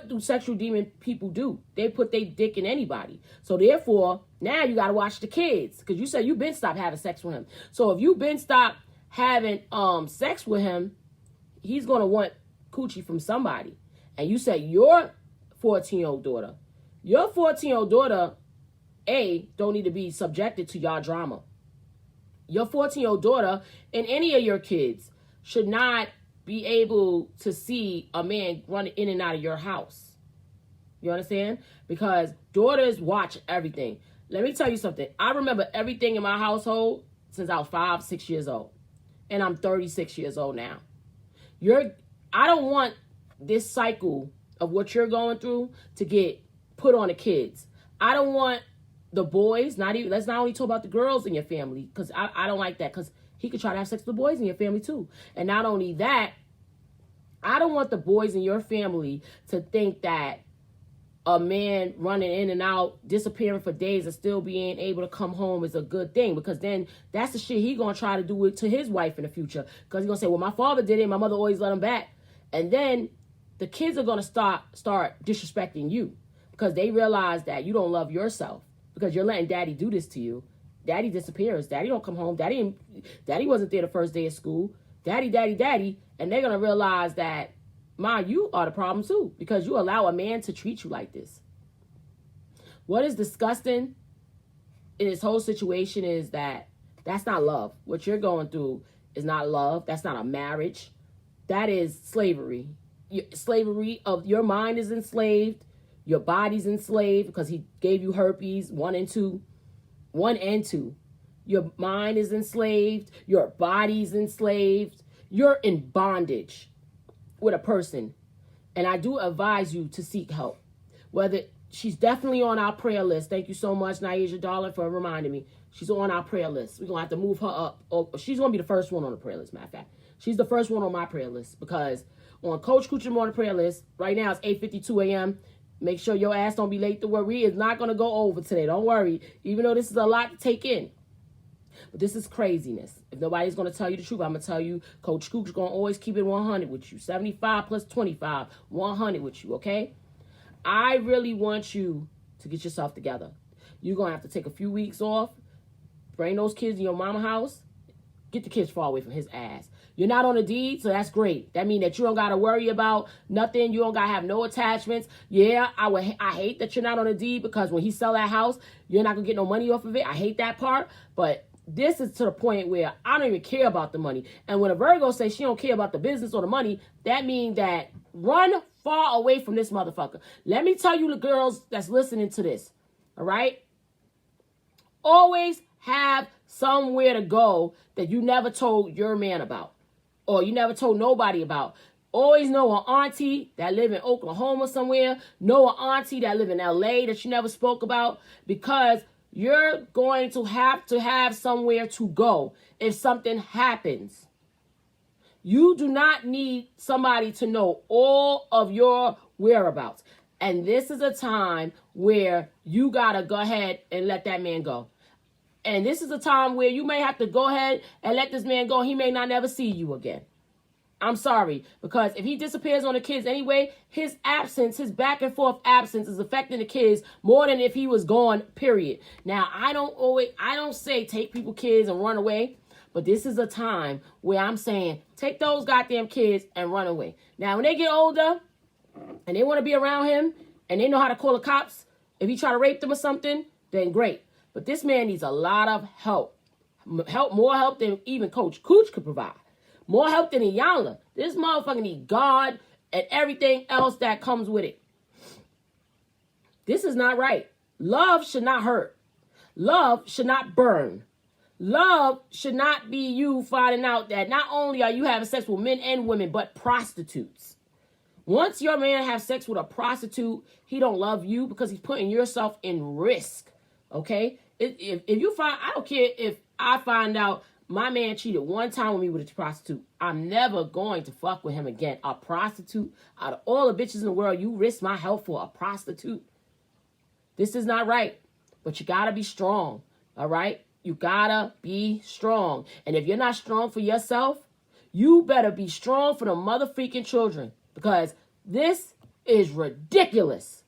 do sexual demon people do? They put their dick in anybody. So therefore, now you got to watch the kids. Because you said you been stopped having sex with him. So if you been stopped having sex with him, he's going to want coochie from somebody. And you said your 14-year-old daughter. Your 14-year-old daughter, don't need to be subjected to y'all drama. Your 14-year-old daughter and any of your kids should not be able to see a man running in and out of your house. You understand? Because daughters watch everything. Let me tell you something. I remember everything in my household since I was 5, 6 years old. And I'm 36 years old now. I don't want this cycle of what you're going through to get put on the kids. I don't want the boys, let's not only talk about the girls in your family, because I don't like that, because he could try to have sex with the boys in your family too. And not only that, I don't want the boys in your family to think that a man running in and out, disappearing for days and still being able to come home is a good thing, because then that's the shit he gonna try to do it to his wife in the future, because he's gonna say, well, my father did it, my mother always let him back. And then the kids are gonna start disrespecting you, because they realize that you don't love yourself, because you're letting daddy do this to you. Daddy disappears. Daddy don't come home. Daddy wasn't there the first day of school. Daddy. And they're going to realize that, Ma, you are the problem too, because you allow a man to treat you like this. What is disgusting in this whole situation is that that's not love. What you're going through is not love. That's not a marriage. That is slavery. Slavery of your mind is enslaved. Your body's enslaved because he gave you herpes 1 and 2. 1 and 2. Your mind is enslaved. Your body's enslaved. You're in bondage with a person. And I do advise you to seek help. Whether she's definitely on our prayer list. Thank you so much, Naisha Darling, for reminding me. She's on our prayer list. We're going to have to move her up. Or she's going to be the first one on the prayer list, matter of fact. She's the first one on my prayer list because on Coach Cooch on the prayer list, right now it's 8:52 a.m. Make sure your ass don't be late to work. We is not going to go over today. Don't worry. Even though this is a lot to take in. But this is craziness. If nobody's going to tell you the truth, I'm going to tell you, Coach Cooch going to always keep it 100 with you. 75 plus 25, 100 with you, okay? I really want you to get yourself together. You're going to have to take a few weeks off. Bring those kids in your mama house. Get the kids far away from his ass. You're not on a deed, so that's great. That means that you don't got to worry about nothing. You don't got to have no attachments. Yeah, I hate that you're not on a deed because when he sell that house, you're not going to get no money off of it. I hate that part. But this is to the point where I don't even care about the money. And when a Virgo says she don't care about the business or the money, that means that run far away from this motherfucker. Let me tell you the girls that's listening to this, all right? Always have somewhere to go that you never told your man about. Or you never told nobody about. Always know an auntie that live in Oklahoma somewhere. Know an auntie that live in LA that you never spoke about. Because you're going to have somewhere to go if something happens. You do not need somebody to know all of your whereabouts. And this is a time where you got to go ahead and let that man go. And this is a time where you may have to go ahead and let this man go. He may not never see you again. I'm sorry. Because if he disappears on the kids anyway, his absence, his back and forth absence is affecting the kids more than if he was gone, period. Now, I don't say take people kids and run away. But this is a time where I'm saying take those goddamn kids and run away. Now, when they get older and they want to be around him and they know how to call the cops, if he try to rape them or something, then great. But this man needs a lot of help. More help than even Coach Cooch could provide. More help than Iyanla. This motherfucker needs God and everything else that comes with it. This is not right. Love should not hurt. Love should not burn. Love should not be you finding out that not only are you having sex with men and women, but prostitutes. Once your man has sex with a prostitute, he don't love you because he's putting yourself in risk. Okay? If you find, I don't care if I find out my man cheated one time with me with a prostitute. I'm never going to fuck with him again. A prostitute? Out of all the bitches in the world, you risk my health for a prostitute? This is not right. But you gotta be strong. All right? You gotta be strong. And if you're not strong for yourself, you better be strong for the motherfucking children. Because this is ridiculous.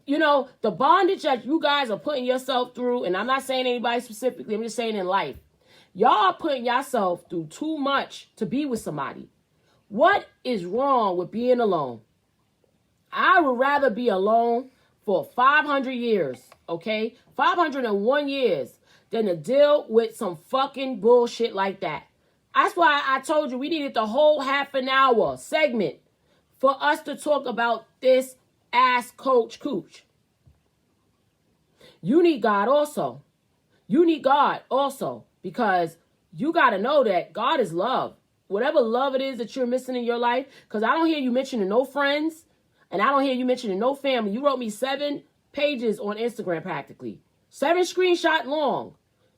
You know, the bondage that you guys are putting yourself through, and I'm not saying anybody specifically, I'm just saying in life. Y'all are putting yourself through too much to be with somebody. What is wrong with being alone? I would rather be alone for 500 years, okay? 501 years than to deal with some fucking bullshit like that. That's why I told you we needed the whole half an hour segment for us to talk about this Ask Coach Cooch. You need God also. You need God also because you got to know that God is love. Whatever love it is that you're missing in your life, because I don't hear you mentioning no friends and I don't hear you mentioning no family. You wrote me 7 pages on Instagram practically. 7 screenshots long.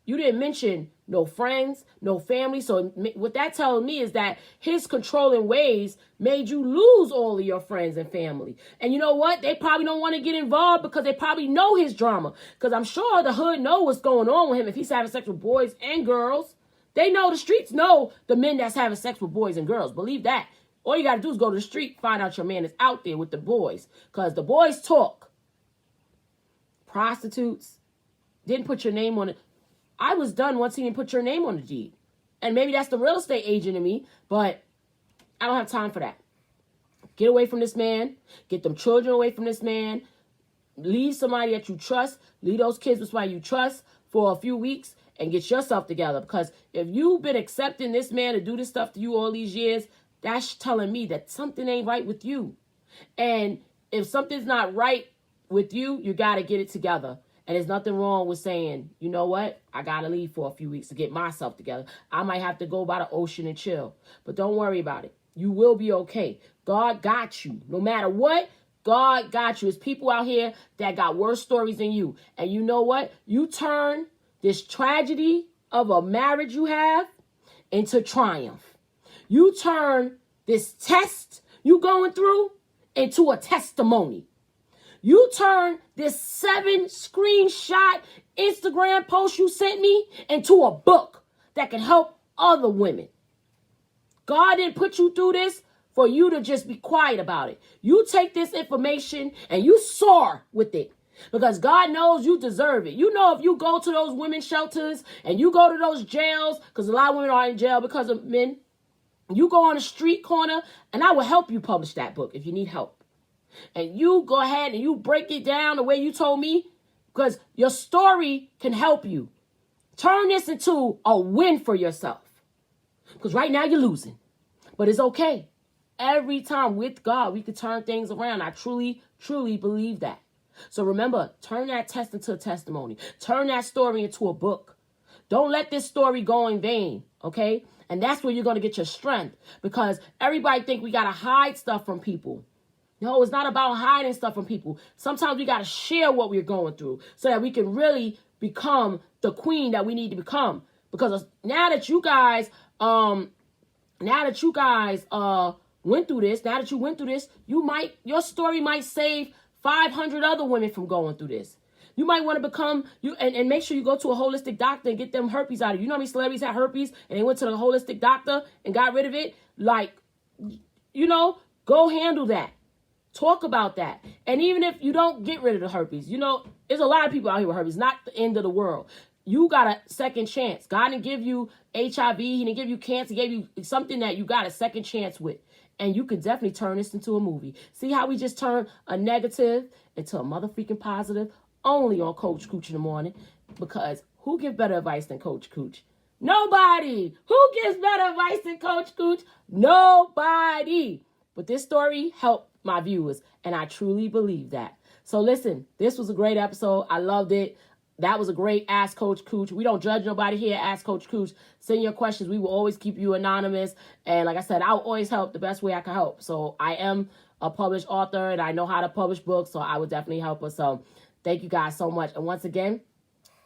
You didn't mention no friends, no family. So what that tells me is that his controlling ways made you lose all of your friends and family. And you know what? They probably don't want to get involved because they probably know his drama. Because I'm sure the hood know what's going on with him if he's having sex with boys and girls. They know, the streets know the men that's having sex with boys and girls. Believe that. All you got to do is go to the street, find out your man is out there with the boys. Because the boys talk. Prostitutes. Didn't put your name on it. I was done once he didn't put your name on the deed. And maybe that's the real estate agent in me, but I don't have time for that. Get away from this man. Get them children away from this man. leave somebody that you trust, leave those kids with somebody you trust for a few weeks and get yourself together. Because if you've been accepting this man to do this stuff to you all these years, that's telling me that something ain't right with you. And if something's not right with you, you got to get it together. And there's nothing wrong with saying, you know what? I got to leave for a few weeks to get myself together. I might have to go by the ocean and chill. But don't worry about it. You will be okay. God got you. No matter what, God got you. There's people out here that got worse stories than you. And you know what? You turn this tragedy of a marriage you have into triumph. You turn this test you going through into a testimony. You turn this 7 screenshot Instagram post you sent me into a book that can help other women. God didn't put you through this for you to just be quiet about it. You take this information and you soar with it because God knows you deserve it. You know, if you go to those women's shelters and you go to those jails, because a lot of women are in jail because of men, you go on a street corner and I will help you publish that book if you need help. And you go ahead and you break it down the way you told me because your story can help you. Turn this into a win for yourself. Because right now you're losing. But it's okay. Every time with God, we can turn things around. I truly, truly believe that. So remember, turn that test into a testimony. Turn that story into a book. Don't let this story go in vain, okay? And that's where you're going to get your strength. Because everybody think we got to hide stuff from people. No, it's not about hiding stuff from people. Sometimes we got to share what we're going through so that we can really become the queen that we need to become. Because now that you guys went through this, your story might save 500 other women from going through this. You might want to become and make sure you go to a holistic doctor and get them herpes out of you. You know how many celebrities had herpes and they went to the holistic doctor and got rid of it? Like, go handle that. Talk about that. And even if you don't get rid of the herpes, there's a lot of people out here with herpes, not the end of the world. You got a second chance. God didn't give you HIV. He didn't give you cancer. He gave you something that you got a second chance with. And you could definitely turn this into a movie. See how we just turned a negative into a motherfucking positive only on Coach Cooch in the morning. Because who gives better advice than Coach Cooch? Nobody. Who gives better advice than Coach Cooch? Nobody. But this story helped my viewers, and I truly believe that. So listen, this was a great episode. I loved it. That was a great Ask Coach Cooch. We don't judge nobody here. Ask Coach Cooch. Send your questions. We will always keep you anonymous. And like I said, I'll always help the best way I can help. So I am a published author, and I know how to publish books, so I would definitely help us. So thank you guys so much. And once again,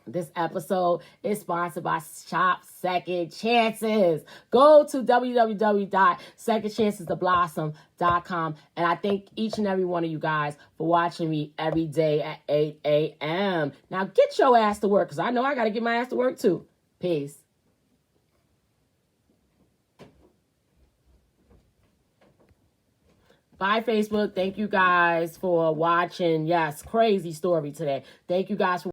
this episode is sponsored by Shop Second Chances. Go to www.secondchancesToBlossom.com. And I thank each and every one of you guys for watching me every day at 8 a.m. Now get your ass to work, because I know I got to get my ass to work too. Peace. Bye, Facebook. Thank you guys for watching. Yes, crazy story today. Thank you guys for